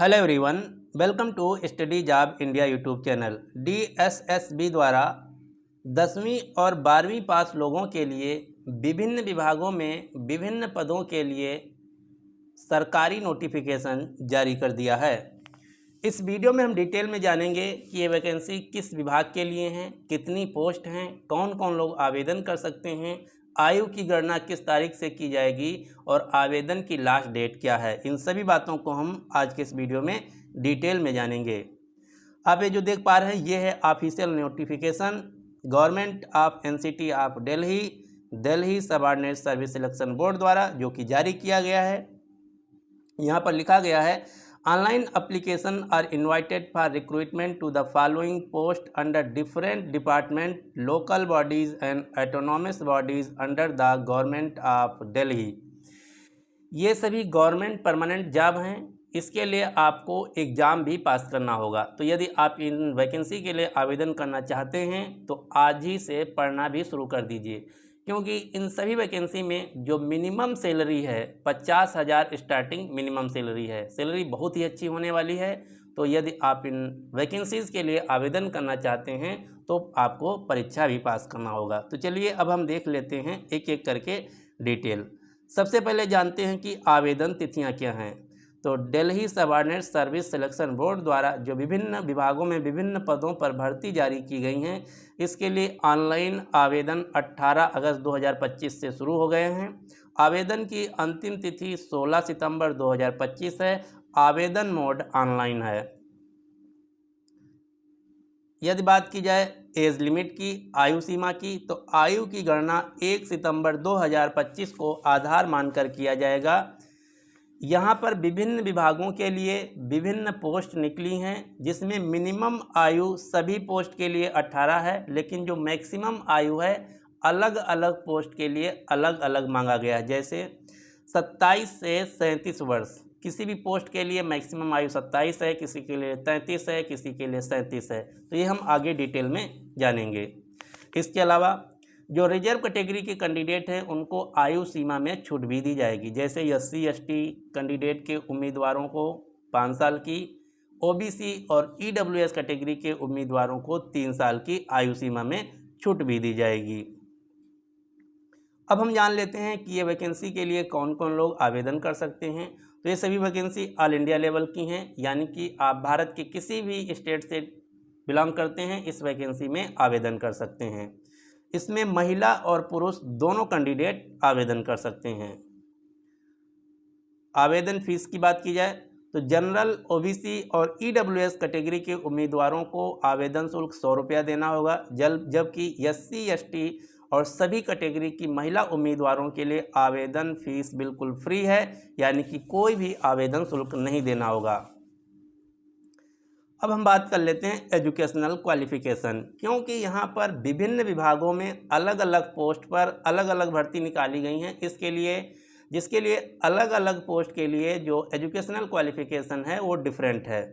Hello everyone, welcome to study job India YouTube channel. DSSB द्वारा 10वीं और 12वीं पास लोगों के लिए विभिन्न विभागों में विभिन्न पदों के लिए सरकारी नोटिफिकेशन जारी कर दिया है। इस वीडियो में हम डिटेल में जानेंगे कि ये वैकेंसी किस विभाग के लिए हैं, कितनी पोस्ट हैं, कौन कौन लोग आवेदन कर सकते हैं, आयु की गणना किस तारीख से की जाएगी और आवेदन की लास्ट डेट क्या है। इन सभी बातों को हम आज के इस वीडियो में डिटेल में जानेंगे। आप ये जो देख पा रहे हैं ये है official notification government of NCT of Delhi subordinate service selection board द्वारा जो कि जारी किया गया है। यहाँ पर लिखा गया है online application are invited for recruitment to the following post under different department local bodies and autonomous bodies under the government of Delhi. ये सभी गवर्नमेंट परमानेंट जॉब हैं। इसके लिए आपको एग्ज़ाम भी पास करना होगा। तो यदि आप इन वैकेंसी के लिए आवेदन करना चाहते हैं तो आज ही से पढ़ना भी शुरू कर दीजिए, क्योंकि इन सभी वैकेंसी में जो मिनिमम सैलरी है 50,000 स्टार्टिंग मिनिमम सैलरी है। सैलरी बहुत ही अच्छी होने वाली है। तो यदि आप इन वैकेंसीज़ के लिए आवेदन करना चाहते हैं तो आपको परीक्षा भी पास करना होगा। तो चलिए अब हम देख लेते हैं एक एक करके डिटेल। सबसे पहले जानते हैं कि आवेदन तिथियां क्या हैं। तो Delhi subordinate service selection board द्वारा जो विभिन्न विभागों में विभिन्न पदों पर भर्ती जारी की गई हैं, इसके लिए ऑनलाइन आवेदन 18 अगस्त 2025 से शुरू हो गए हैं। आवेदन की अंतिम तिथि 16 सितंबर 2025 है। आवेदन मोड ऑनलाइन है। यदि बात की जाए एज लिमिट की, आयु सीमा की, तो आयु की गणना 1 सितंबर 2025 को आधार मानकर किया जाएगा। यहाँ पर विभिन्न विभागों के लिए विभिन्न पोस्ट निकली हैं, जिसमें मिनिमम आयु सभी पोस्ट के लिए 18 है, लेकिन जो मैक्सिमम आयु है अलग अलग पोस्ट के लिए अलग अलग मांगा गया है। जैसे 27 से 37 वर्ष, किसी भी पोस्ट के लिए मैक्सिमम आयु 27 है, किसी के लिए 33 है, किसी के लिए 37 है। तो ये हम आगे डिटेल में जानेंगे। इसके अलावा जो रिजर्व कैटेगरी के कैंडिडेट हैं उनको आयु सीमा में छूट भी दी जाएगी। जैसे SC ST कैंडिडेट के उम्मीदवारों को 5 साल की, OBC और EWS कैटेगरी के उम्मीदवारों को 3 साल की आयु सीमा में छूट भी दी जाएगी। अब हम जान लेते हैं कि ये वैकेंसी के लिए कौन कौन लोग आवेदन कर सकते हैं। तो ये सभी वैकेंसी ऑल इंडिया लेवल की हैं, यानी कि आप भारत के किसी भी स्टेट से बिलोंग करते हैं इस वैकेंसी में आवेदन कर सकते हैं। इसमें महिला और पुरुष दोनों कैंडिडेट आवेदन कर सकते हैं। आवेदन फीस की बात की जाए तो जनरल, OBC और EWS कैटेगरी के उम्मीदवारों को आवेदन शुल्क 100 रुपया देना होगा, जबकि SC ST और सभी कैटेगरी की महिला उम्मीदवारों के लिए आवेदन फीस बिल्कुल फ्री है, यानी कि कोई भी आवेदन शुल्क नहीं देना होगा। अब हम बात कर लेते हैं एजुकेशनल क्वालिफिकेशन, क्योंकि यहाँ पर विभिन्न विभागों में अलग अलग पोस्ट पर अलग अलग भर्ती निकाली गई हैं। जिसके लिए अलग अलग पोस्ट के लिए जो एजुकेशनल क्वालिफिकेशन है वो डिफरेंट है।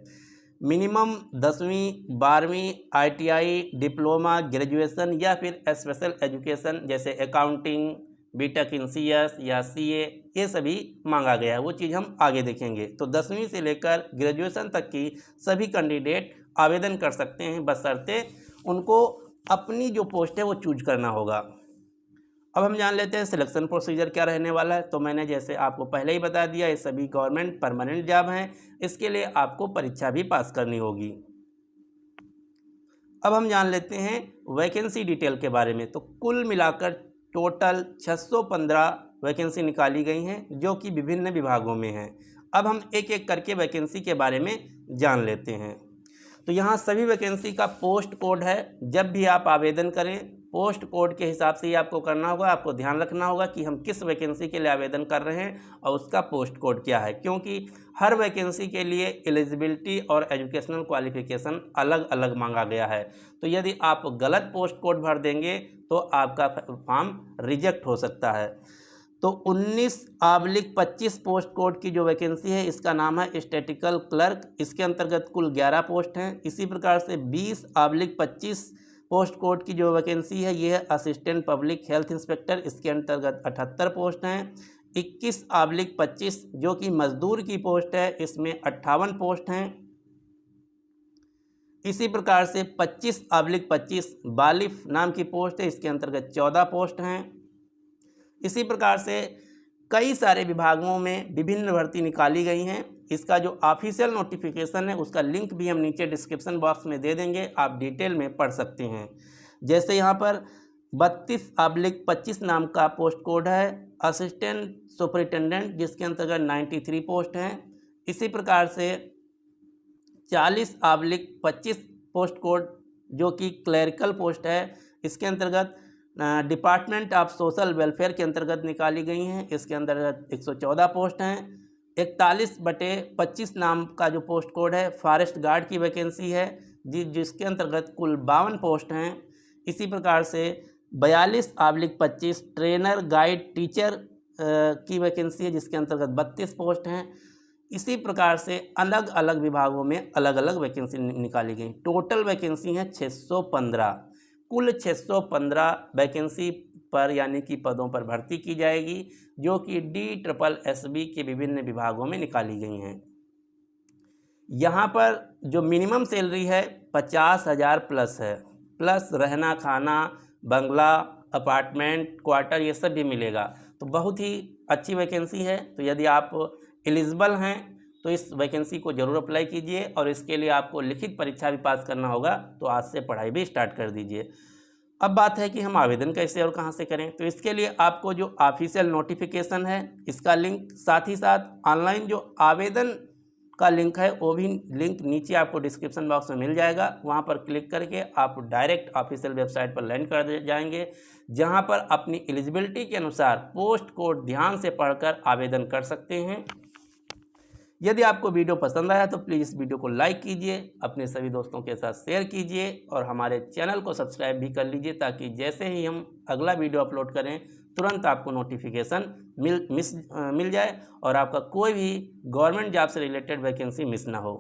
मिनिमम 10वीं 12वीं ITI डिप्लोमा ग्रेजुएशन या फिर स्पेशल एजुकेशन जैसे अकाउंटिंग, BTech इन CS या CA, ये सभी मांगा गया है। वो चीज़ हम आगे देखेंगे। तो 10वीं से लेकर ग्रेजुएशन तक की सभी कैंडिडेट आवेदन कर सकते हैं, बशर्ते उनको अपनी जो पोस्ट है वो चूज करना होगा। अब हम जान लेते हैं सिलेक्शन प्रोसीजर क्या रहने वाला है। तो मैंने जैसे आपको पहले ही बता दिया, ये सभी गवर्नमेंट परमानेंट जॉब हैं। इसके लिए आपको परीक्षा भी पास करनी होगी। अब हम जान लेते हैं वैकेंसी डिटेल के बारे में। तो कुल मिलाकर टोटल 615 वैकेंसी निकाली गई हैं, जो कि विभिन्न विभागों में हैं। अब हम एक एक करके वैकेंसी के बारे में जान लेते हैं। तो यहाँ सभी वैकेंसी का पोस्ट कोड है। जब भी आप आवेदन करें पोस्ट कोड के हिसाब से ही आपको करना होगा। आपको ध्यान रखना होगा कि हम किस वैकेंसी के लिए आवेदन कर रहे हैं और उसका पोस्ट कोड क्या है, क्योंकि हर वैकेंसी के लिए एलिजिबिलिटी और एजुकेशनल क्वालिफिकेशन अलग अलग मांगा गया है। तो यदि आप गलत पोस्ट कोड भर देंगे तो आपका फॉर्म रिजेक्ट हो सकता है। तो 19/25 पोस्ट कोड की जो वैकेंसी है इसका नाम है स्टैटिकल क्लर्क। इसके अंतर्गत कुल 11 पोस्ट हैं। इसी प्रकार से 20/25 पोस्ट कोड की जो वैकेंसी है ये है असिस्टेंट पब्लिक हेल्थ इंस्पेक्टर। इसके अंतर्गत 78 पोस्ट हैं। 21/25 जो कि मजदूर की पोस्ट है, इसमें 58 पोस्ट हैं। इसी प्रकार से 25/25 बालिफ नाम की पोस्ट है, इसके अंतर्गत 14 पोस्ट हैं। इसी प्रकार से कई सारे विभागों में विभिन्न भर्ती निकाली गई हैं। इसका जो ऑफिशियल नोटिफिकेशन है उसका लिंक भी हम नीचे डिस्क्रिप्शन बॉक्स में दे देंगे, आप डिटेल में पढ़ सकते हैं। जैसे यहाँ पर 32/25 नाम का पोस्ट कोड है असिस्टेंट सुपरिटेंडेंट, जिसके अंतर्गत 93 पोस्ट हैं। इसी प्रकार से 40/25 पोस्ट कोड जो कि क्लरिकल पोस्ट है, इसके अंतर्गत डिपार्टमेंट ऑफ सोशल वेलफेयर के अंतर्गत निकाली गई हैं। इसके अंतर्गत 114 पोस्ट हैं। 41/25 नाम का जो पोस्ट कोड है फॉरेस्ट गार्ड की वैकेंसी है, जिसके अंतर्गत कुल 52 पोस्ट हैं। इसी प्रकार से 42/25 ट्रेनर गाइड टीचर की वैकेंसी है, जिसके अंतर्गत 32 पोस्ट हैं। इसी प्रकार से अलग अलग विभागों में अलग अलग वैकेंसी निकाली गई। टोटल वैकेंसी हैं 615। कुल 615 वैकेंसी पर यानी कि पदों पर भर्ती की जाएगी, जो कि DSSB के विभिन्न विभागों में निकाली गई हैं। यहाँ पर जो मिनिमम सैलरी है 50,000 प्लस है, प्लस रहना खाना बंगला अपार्टमेंट क्वार्टर ये सब भी मिलेगा। तो बहुत ही अच्छी वैकेंसी है। तो यदि आप एलिजिबल हैं तो इस वैकेंसी को ज़रूर अप्लाई कीजिए, और इसके लिए आपको लिखित परीक्षा भी पास करना होगा। तो आज से पढ़ाई भी स्टार्ट कर दीजिए। अब बात है कि हम आवेदन कैसे और कहां से करें। तो इसके लिए आपको जो ऑफिशियल नोटिफिकेशन है इसका लिंक, साथ ही साथ ऑनलाइन जो आवेदन का लिंक है वो भी लिंक नीचे आपको डिस्क्रिप्शन बॉक्स में मिल जाएगा। वहां पर क्लिक करके आप डायरेक्ट ऑफिशियल वेबसाइट पर लैंड कर जाएंगे, जहां पर अपनी एलिजिबिलिटी के अनुसार पोस्ट कोड ध्यान से पढ़कर आवेदन कर सकते हैं। यदि आपको वीडियो पसंद आया तो प्लीज़ इस वीडियो को लाइक कीजिए, अपने सभी दोस्तों के साथ शेयर कीजिए, और हमारे चैनल को सब्सक्राइब भी कर लीजिए, ताकि जैसे ही हम अगला वीडियो अपलोड करें तुरंत आपको नोटिफिकेशन मिल जाए और आपका कोई भी गवर्नमेंट जॉब से रिलेटेड वैकेंसी मिस ना हो।